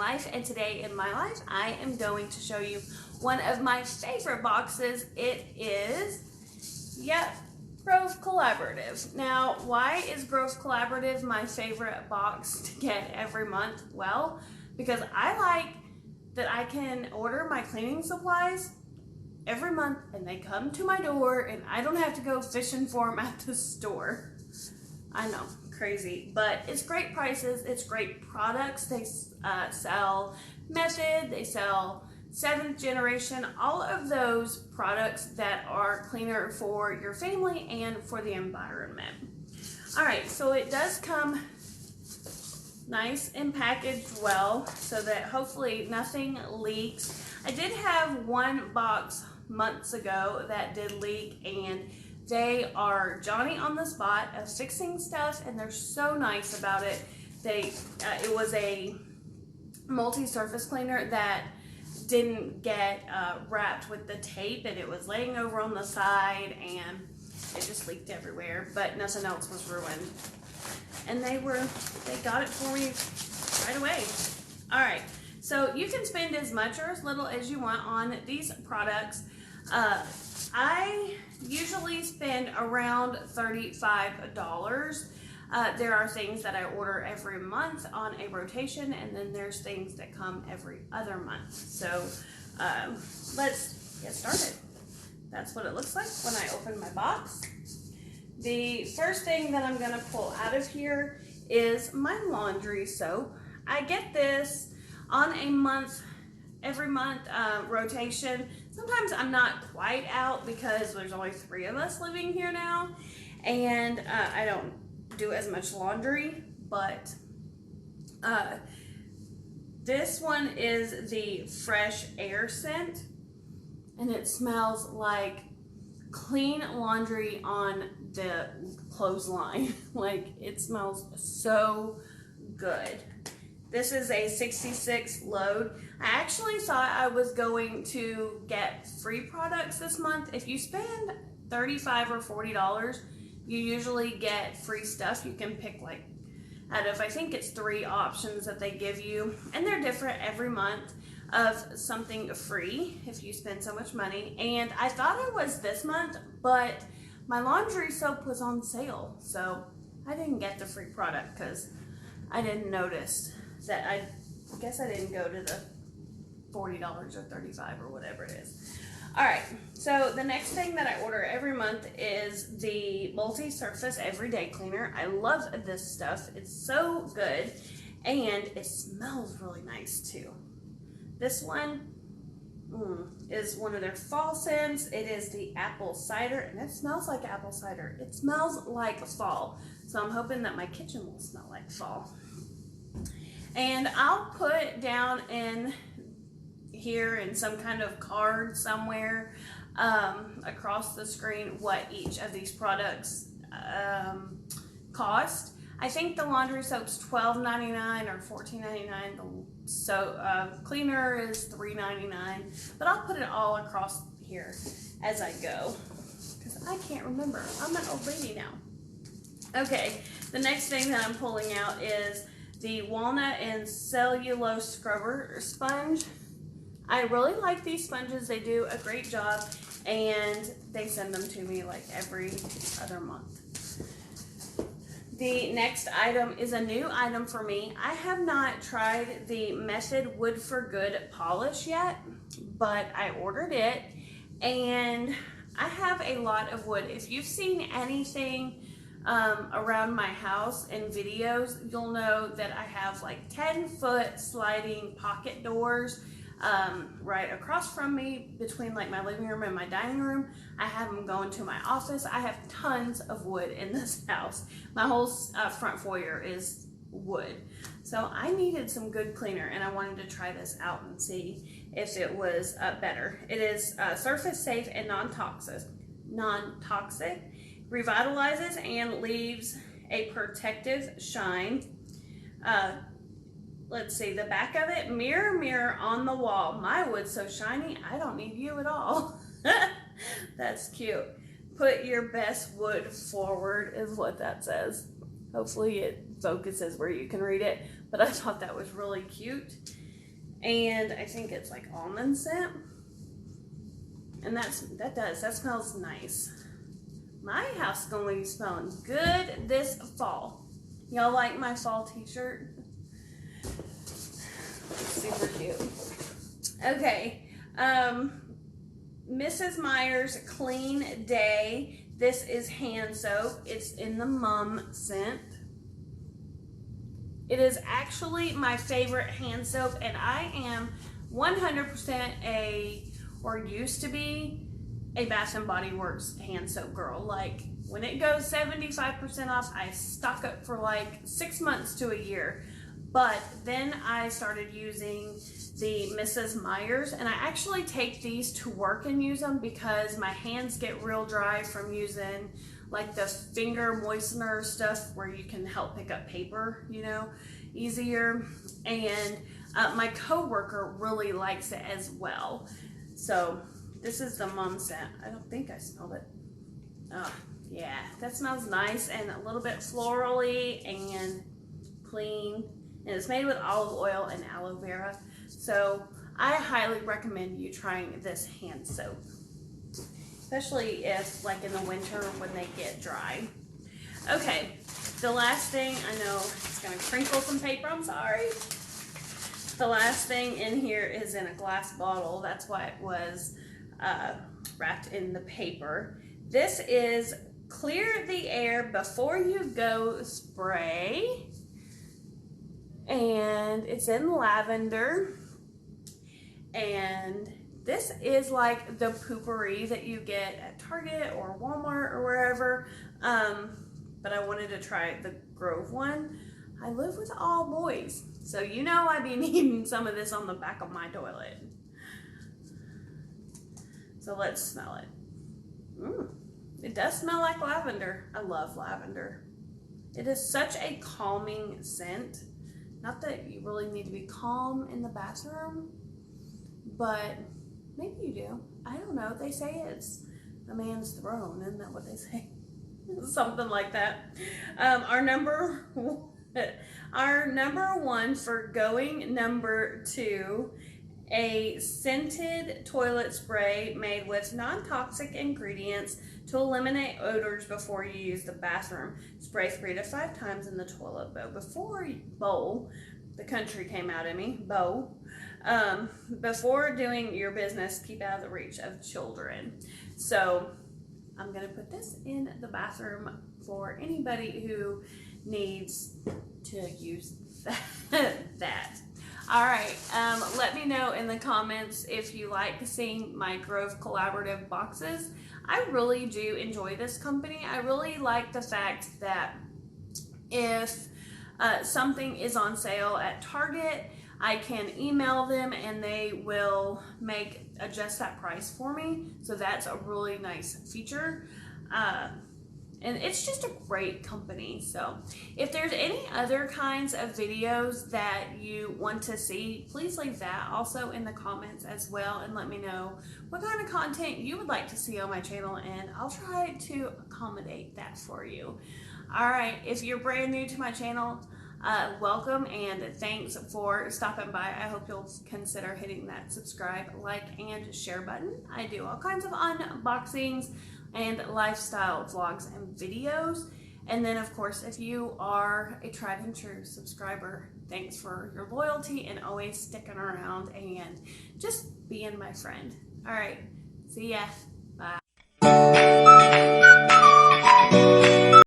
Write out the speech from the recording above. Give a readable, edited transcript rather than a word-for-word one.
life, and today in my life I am going to show you one of my favorite boxes. It is, yep, Grove Collaborative. Now, why is Grove Collaborative my favorite box to get every month? Well, because I like that I can order my cleaning supplies every month and they come to my door and I don't have to go fishing for them at the store. I know, crazy, but it's great prices, it's great products. They sell Method, they sell 7th generation, all of those products that are cleaner for your family and for the environment. All right, so it does come nice and packaged well so that hopefully nothing leaks. I did have one box months ago that did leak, and they are Johnny on the spot of fixing stuff, and they're so nice about it. It was a multi-surface cleaner that didn't get wrapped with the tape, and it was laying over on the side and it just leaked everywhere, but nothing else was ruined. And they got it for me right away. All right, so you can spend as much or as little as you want on these products. I usually spend around $35. There are things that I order every month on a rotation, and then there's things that come every other month. So let's get started. That's what it looks like when I open my box. The first thing that I'm going to pull out of here is my laundry soap. I get this on a every month rotation. Sometimes I'm not quite out because there's only 3 of us living here now, and I don't do as much laundry, but this one is the Fresh Air scent, and it smells like clean laundry on the clothesline. Like, it smells so good. This is a 66 load. I actually thought I was going to get free products this month. If you spend $35 or $40, you usually get free stuff. You can pick like out of, I think it's 3 options that they give you, and they're different every month, of something free if you spend so much money. And I thought it was this month, but my laundry soap was on sale, so I didn't get the free product because I didn't notice that. I guess I didn't go to the $40 or $35 or whatever it is. All right, so the next thing that I order every month is the multi-surface everyday cleaner. I love this stuff. It's so good, and it smells really nice too. This one is one of their fall scents. It is the apple cider, and it smells like apple cider. It smells like fall, so I'm hoping that my kitchen will smell like fall. And I'll put down in here in some kind of card somewhere across the screen what each of these products cost. I think the laundry soap's $12.99 or $14.99. The cleaner is $3.99, but I'll put it all across here as I go because I can't remember. I'm an old lady now. Okay, the next thing that I'm pulling out is the walnut and cellulose scrubber sponge. I really like these sponges. They do a great job, and they send them to me like every other month. The next item is a new item for me. I have not tried the Method Wood for Good polish yet, but I ordered it, and I have a lot of wood. If you've seen anything around my house in videos, you'll know that I have like 10-foot sliding pocket doors right across from me between like my living room and my dining room. I have them going to my office. I have tons of wood in this house. My whole front foyer is wood. So I needed some good cleaner, and I wanted to try this out and see if it was better. It is surface safe and non-toxic, revitalizes and leaves a protective shine. Let's see, the back of it, mirror, mirror on the wall. My wood's so shiny, I don't need you at all. That's cute. Put your best wood forward is what that says. Hopefully it focuses where you can read it, but I thought that was really cute. and I think it's like almond scent. And that smells nice. My house is going to be smelling good this fall. Y'all like my fall t-shirt? Super cute. Okay, Mrs. Meyer's Clean Day. This is hand soap. It's in the mum scent. It is actually my favorite hand soap, and I am 100% or used to be, a Bath and Body Works hand soap girl. Like, when it goes 75% off, I stock up for like 6 months to a year. But then I started using the Mrs. Meyer's, and I actually take these to work and use them because my hands get real dry from using like the finger moistener stuff where you can help pick up paper, you know, easier. And my coworker really likes it as well. So this is the mum scent. I don't think I smelled it. Oh, yeah, that smells nice and a little bit florally and clean. And it's made with olive oil and aloe vera. So I highly recommend you trying this hand soap, especially if, like, in the winter when they get dry. Okay, the last thing, I know it's gonna crinkle some paper, I'm sorry. The last thing in here is in a glass bottle. That's why it was wrapped in the paper. This is Clear the Air Before You Go spray. And it's in lavender. And this is like the poopery that you get at Target or Walmart or wherever. But I wanted to try the Grove one. I live with all boys, so you know I be needing some of this on the back of my toilet. So let's smell it. It does smell like lavender. I love lavender. It is such a calming scent. Not that you really need to be calm in the bathroom, but maybe you do. I don't know. They say it's a man's throne. Isn't that what they say? Something like that. Our number one for going number 2, a scented toilet spray made with non-toxic ingredients to eliminate odors before you use the bathroom. Spray 3 to 5 times in the toilet bowl. The country came out of me. Bowl. Before doing your business, keep out of the reach of children. So I'm gonna put this in the bathroom for anybody who needs to use that. All right, let me know in the comments if you like seeing my Grove collaborative boxes. I really do enjoy this company. I really like the fact that if something is on sale at Target, I can email them and they will adjust that price for me. So that's a really nice feature. And it's just a great company. So if there's any other kinds of videos that you want to see, please leave that also in the comments as well, and let me know what kind of content you would like to see on my channel, and I'll try to accommodate that for you. All right, if you're brand new to my channel, welcome and thanks for stopping by. I hope you'll consider hitting that subscribe, like, and share button. I do all kinds of unboxings and lifestyle vlogs and videos. And then, of course, if you are a tried and true subscriber, thanks for your loyalty and always sticking around and just being my friend. All right, see ya.